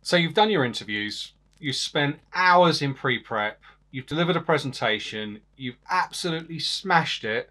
So you've done your interviews, you've spent hours in pre-prep, you've delivered a presentation, you've absolutely smashed it,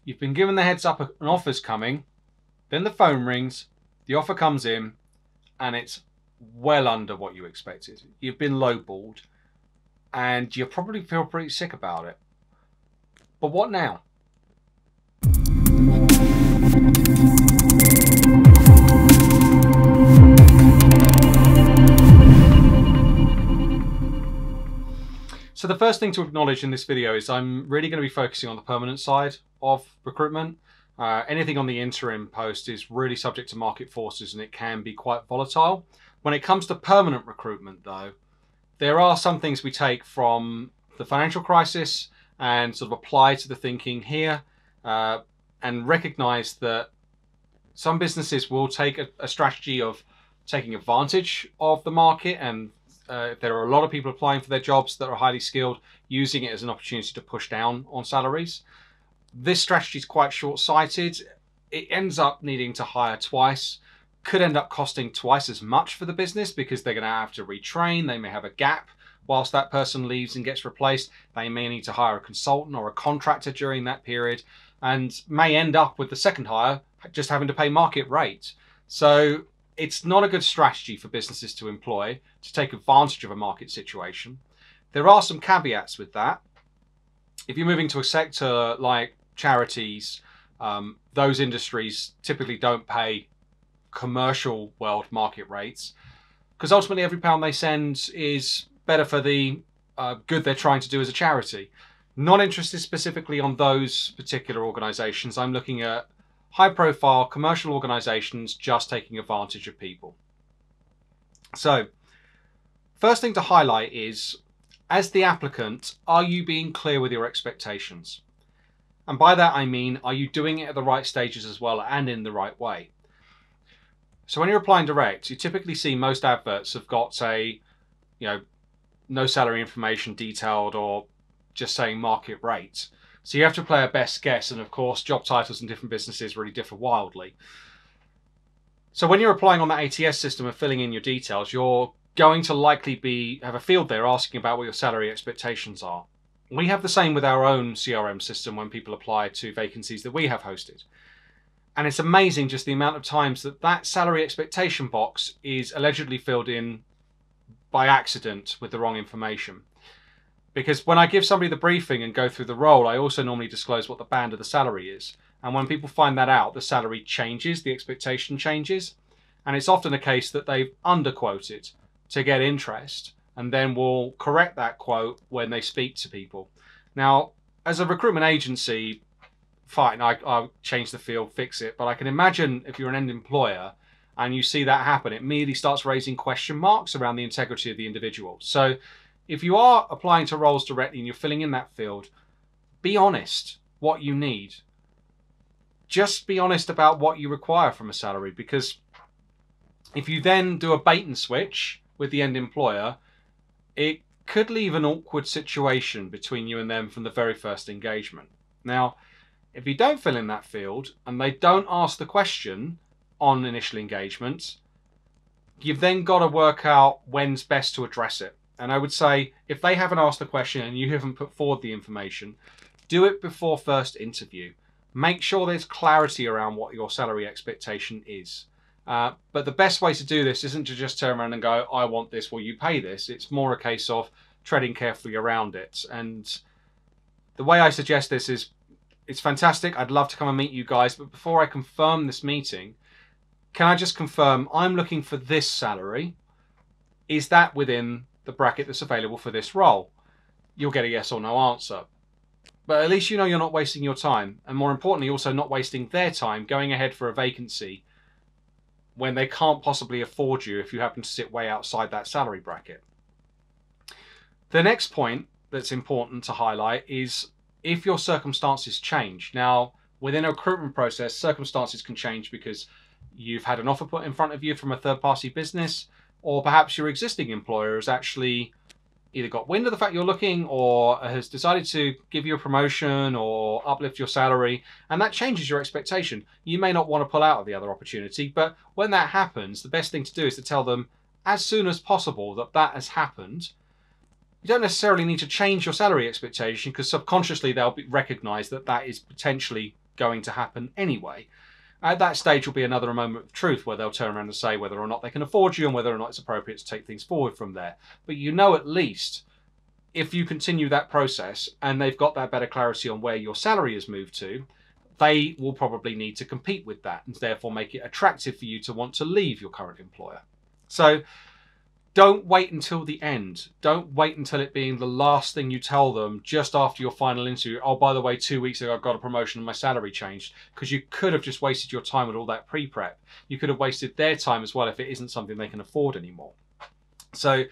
you've been given the heads up an offer's coming, then the phone rings, the offer comes in, and it's well under what you expected. You've been lowballed, and you probably feel pretty sick about it. But what now? So the first thing to acknowledge in this video is I'm really going to be focusing on the permanent side of recruitment. Anything on the interim post is really subject to market forces and it can be quite volatile. When it comes to permanent recruitment though, there are some things we take from the financial crisis and sort of apply to the thinking here and recognize that some businesses will take a strategy of taking advantage of the market, and there are a lot of people applying for their jobs that are highly skilled, using it as an opportunity to push down on salaries. This strategy is quite short-sighted. It ends up needing to hire twice, could end up costing twice as much for the business because they're going to have to retrain. They may have a gap whilst that person leaves and gets replaced. They may need to hire a consultant or a contractor during that period, and may end up with the second hire just having to pay market rate. So it's not a good strategy for businesses to employ to take advantage of a market situation. There are some caveats with that. If you're moving to a sector like charities, those industries typically don't pay commercial world market rates because ultimately every pound they send is better for the good they're trying to do as a charity. Not interested specifically on those particular organizations. I'm looking at high profile commercial organizations just taking advantage of people. So first thing to highlight is, as the applicant, are you being clear with your expectations? And by that I mean, are you doing it at the right stages as well and in the right way? So when you're applying direct, you typically see most adverts have got, say, no salary information detailed or just saying market rate. So you have to play a best guess, and of course job titles in different businesses really differ wildly. So when you're applying on that ATS system and filling in your details, you're going to likely have a field there asking about what your salary expectations are. We have the same with our own CRM system when people apply to vacancies that we have hosted. And it's amazing just the amount of times that salary expectation box is allegedly filled in by accident with the wrong information. Because when I give somebody the briefing and go through the role, I also normally disclose what the band of the salary is. And when people find that out, the salary changes, the expectation changes. And it's often a case that they've underquoted to get interest and then will correct that quote when they speak to people. Now, as a recruitment agency, fine, I'll change the field, fix it. But I can imagine if you're an end employer and you see that happen, it immediately starts raising question marks around the integrity of the individual. So if you are applying to roles directly and you're filling in that field, be honest what you need. Just be honest about what you require from a salary, because if you then do a bait and switch with the end employer, it could leave an awkward situation between you and them from the very first engagement. Now, if you don't fill in that field and they don't ask the question on initial engagement, you've then got to work out when's best to address it. And I would say, if they haven't asked the question and you haven't put forward the information, do it before first interview. Make sure there's clarity around what your salary expectation is. But the best way to do this isn't to just turn around and go, I want this, will you pay this? It's more a case of treading carefully around it. And the way I suggest this is, it's fantastic. I'd love to come and meet you guys. But before I confirm this meeting, can I just confirm I'm looking for this salary? Is that within the bracket that's available for this role? You'll get a yes or no answer. But at least you know you're not wasting your time, and more importantly also not wasting their time going ahead for a vacancy when they can't possibly afford you if you happen to sit way outside that salary bracket. The next point that's important to highlight is if your circumstances change. Now, within a recruitment process, circumstances can change because you've had an offer put in front of you from a third-party business, or perhaps your existing employer has actually either got wind of the fact you're looking or has decided to give you a promotion or uplift your salary, and that changes your expectation. You may not want to pull out of the other opportunity, but when that happens, the best thing to do is to tell them, as soon as possible that that has happened. You don't necessarily need to change your salary expectation, because subconsciously they'll recognise that that is potentially going to happen anyway. At that stage will be another moment of truth where they'll turn around and say whether or not they can afford you and whether or not it's appropriate to take things forward from there. But you know, at least if you continue that process and they've got that better clarity on where your salary has moved to, they will probably need to compete with that and therefore make it attractive for you to want to leave your current employer. So don't wait until the end. Don't wait until it being the last thing you tell them just after your final interview. Oh, by the way, 2 weeks ago I got a promotion and my salary changed, because you could have just wasted your time with all that pre-prep. You could have wasted their time as well if it isn't something they can afford anymore. So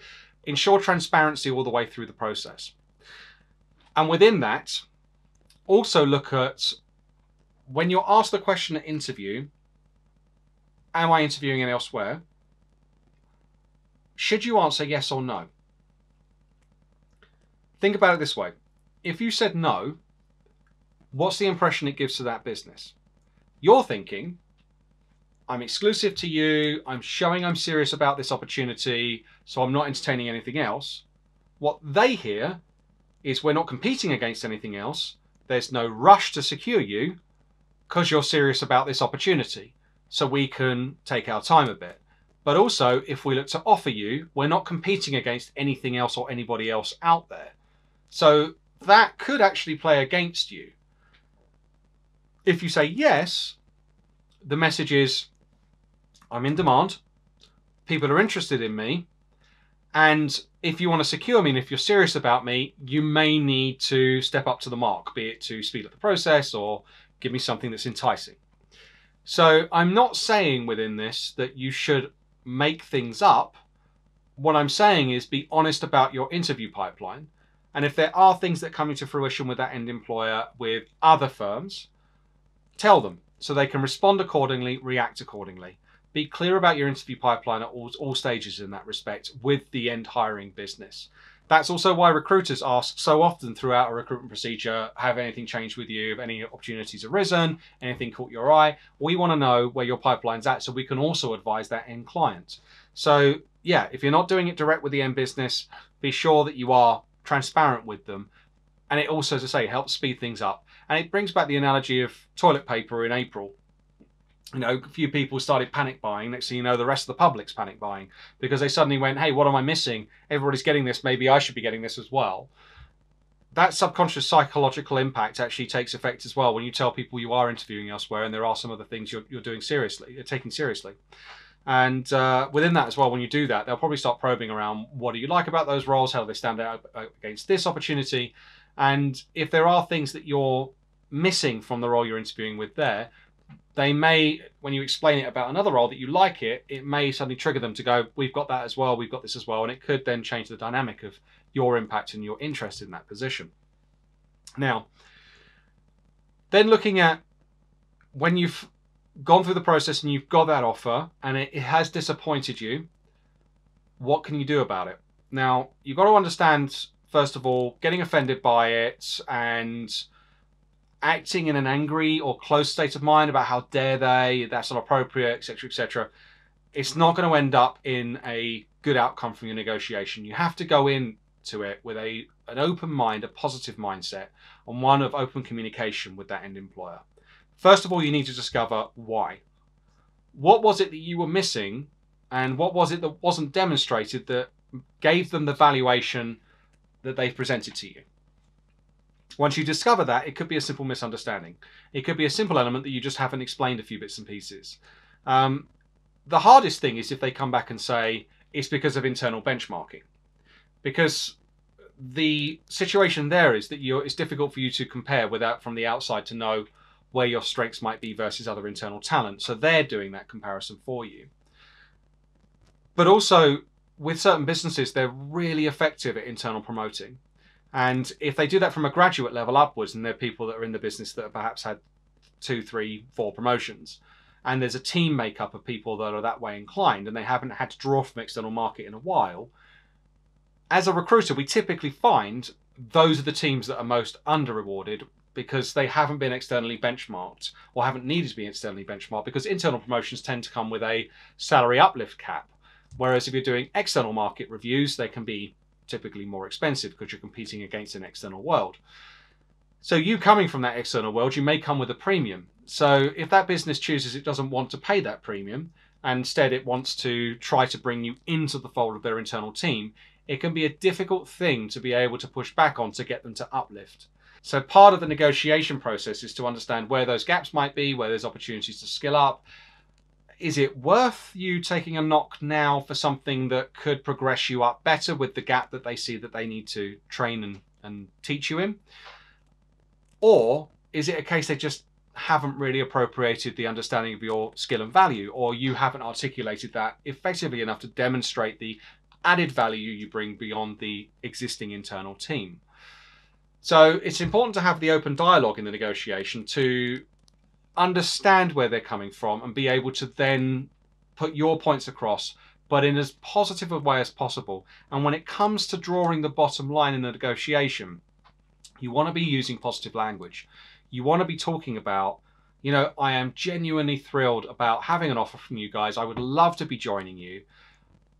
ensure transparency all the way through the process. And within that, also look at, when you're asked the question at interview, am I interviewing elsewhere? Should you answer yes or no? Think about it this way. If you said no, what's the impression it gives to that business? You're thinking, I'm exclusive to you, I'm showing I'm serious about this opportunity, so I'm not entertaining anything else. What they hear is, we're not competing against anything else, there's no rush to secure you because you're serious about this opportunity, so we can take our time a bit. But also, if we look to offer you, we're not competing against anything else or anybody else out there. So that could actually play against you. If you say yes, the message is, I'm in demand, people are interested in me, and if you want to secure me and if you're serious about me, you may need to step up to the mark, be it to speed up the process or give me something that's enticing. So I'm not saying within this that you should make things up. What I'm saying is, be honest about your interview pipeline, and if there are things that come into fruition with that end employer with other firms, tell them so they can respond accordingly, react accordingly. Be clear about your interview pipeline at all stages in that respect with the end hiring business. That's also why recruiters ask so often throughout a recruitment procedure, have anything changed with you? Have any opportunities arisen? Anything caught your eye? We want to know where your pipeline's at so we can also advise that end client. So yeah, if you're not doing it direct with the end business, be sure that you are transparent with them. And it also, as I say, helps speed things up. And it brings back the analogy of toilet paper in April. You know, a few people started panic buying. Next thing you know, the rest of the public's panic buying because they suddenly went, hey, what am I missing? Everybody's getting this. Maybe I should be getting this as well. That subconscious psychological impact actually takes effect as well when you tell people you are interviewing elsewhere and there are some other things you're doing seriously, you're taking seriously. And within that as well, when you do that, they'll probably start probing around, what do you like about those roles? How do they stand out against this opportunity? And if there are things that you're missing from the role you're interviewing with there, they may, when you explain it about another role that you like it may suddenly trigger them to go, we've got that as well, we've got this as well. And it could then change the dynamic of your impact and your interest in that position. Now, then looking at when you've gone through the process and you've got that offer and it has disappointed you, what can you do about it? Now, you've got to understand, first of all, getting offended by it and acting in an angry or close state of mind about how dare they, that's not appropriate, etc., etc., it's not going to end up in a good outcome from your negotiation. You have to go into it with an open mind, a positive mindset, and one of open communication with that end employer. First of all, you need to discover why. What was it that you were missing, and what was it that wasn't demonstrated that gave them the valuation that they've presented to you? Once you discover that, it could be a simple misunderstanding. It could be a simple element that you just haven't explained a few bits and pieces. The hardest thing is if they come back and say it's because of internal benchmarking. Because the situation there is that it's difficult for you to compare from the outside to know where your strengths might be versus other internal talent. So they're doing that comparison for you. But also, with certain businesses, they're really effective at internal promoting. And if they do that from a graduate level upwards, and they're people that are in the business that have perhaps had 2, 3, 4 promotions, and there's a team makeup of people that are that way inclined, and they haven't had to draw from external market in a while, as a recruiter, we typically find those are the teams that are most under-rewarded because they haven't been externally benchmarked or haven't needed to be externally benchmarked, because internal promotions tend to come with a salary uplift cap. Whereas if you're doing external market reviews, they can be typically more expensive because you're competing against an external world. So you coming from that external world, you may come with a premium. So if that business chooses it doesn't want to pay that premium, and instead it wants to try to bring you into the fold of their internal team, it can be a difficult thing to be able to push back on to get them to uplift. So part of the negotiation process is to understand where those gaps might be, where there's opportunities to skill up. Is it worth you taking a knock now for something that could progress you up better with the gap that they see that they need to train and teach you in? Or is it a case they just haven't really appropriated the understanding of your skill and value, or you haven't articulated that effectively enough to demonstrate the added value you bring beyond the existing internal team? So it's important to have the open dialogue in the negotiation to understand where they're coming from and be able to then put your points across, but in as positive a way as possible. And when it comes to drawing the bottom line in the negotiation, you want to be using positive language. You want to be talking about, you know, I am genuinely thrilled about having an offer from you guys. I would love to be joining you.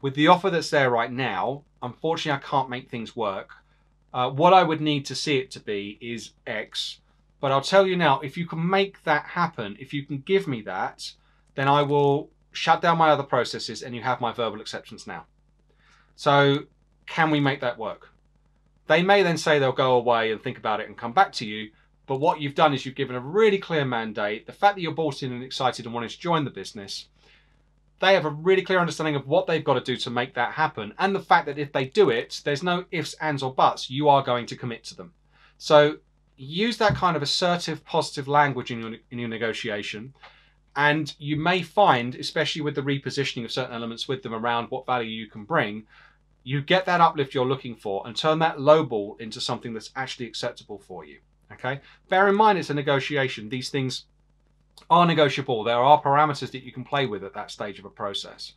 With the offer that's there right now, unfortunately, I can't make things work. What I would need to see it to be is X. But I'll tell you now, if you can make that happen, if you can give me that, then I will shut down my other processes and you have my verbal acceptance now. So can we make that work? They may then say they'll go away and think about it and come back to you. But what you've done is you've given a really clear mandate. The fact that you're bought in and excited and wanting to join the business, they have a really clear understanding of what they've got to do to make that happen. And the fact that if they do it, there's no ifs, ands or buts. You are going to commit to them. So use that kind of assertive, positive language in your negotiation. And you may find, especially with the repositioning of certain elements with them around what value you can bring, you get that uplift you're looking for and turn that low ball into something that's actually acceptable for you. Okay? Bear in mind it's a negotiation. These things are negotiable. There are parameters that you can play with at that stage of a process.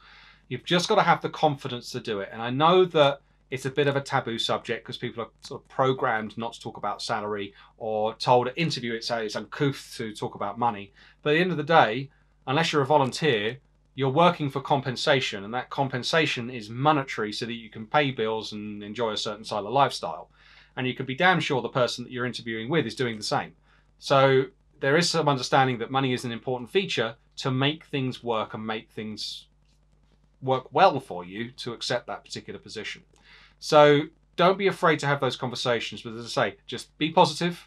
You've just got to have the confidence to do it. And I know that it's a bit of a taboo subject because people are sort of programmed not to talk about salary or told at interview it's uncouth to talk about money. But at the end of the day, unless you're a volunteer, you're working for compensation, and that compensation is monetary so that you can pay bills and enjoy a certain style of lifestyle. And you can be damn sure the person that you're interviewing with is doing the same. So there is some understanding that money is an important feature to make things work and make things work well for you to accept that particular position. So don't be afraid to have those conversations, but as I say, just be positive,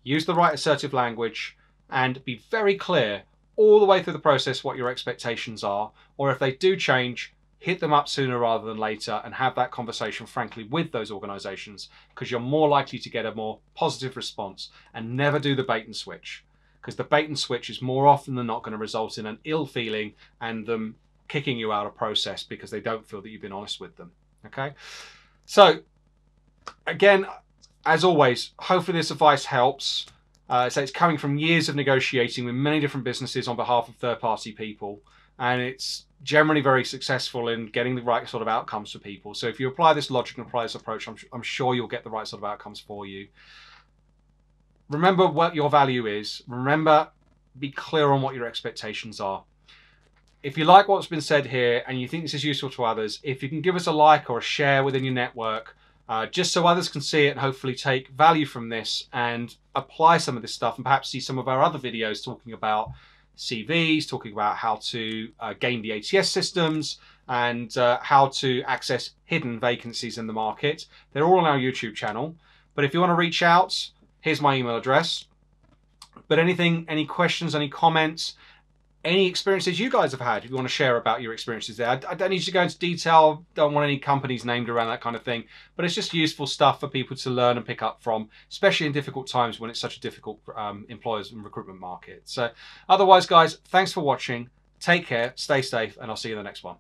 use the right assertive language, and be very clear all the way through the process what your expectations are, or if they do change, hit them up sooner rather than later and have that conversation frankly with those organizations, because you're more likely to get a more positive response. And never do the bait and switch, because the bait and switch is more often than not going to result in an ill feeling and them kicking you out of process because they don't feel that you've been honest with them. Okay? So again, as always, hopefully this advice helps. So it's coming from years of negotiating with many different businesses on behalf of third-party people, and it's generally very successful in getting the right sort of outcomes for people. So if you apply this logic and apply this approach, I'm sure you'll get the right sort of outcomes for you. Remember what your value is. Remember, be clear on what your expectations are. If you like what's been said here and you think this is useful to others, if you can give us a like or a share within your network, just so others can see it and hopefully take value from this and apply some of this stuff, and perhaps see some of our other videos talking about CVs, talking about how to gain the ATS systems and how to access hidden vacancies in the market. They're all on our YouTube channel. But if you want to reach out, here's my email address. But anything, any questions, any comments, any experiences you guys have had, if you want to share about your experiences there. I don't need to go into detail, don't want any companies named around that kind of thing, but it's just useful stuff for people to learn and pick up from, especially in difficult times when it's such a difficult employers and recruitment market. So otherwise, guys, thanks for watching. Take care, stay safe, and I'll see you in the next one.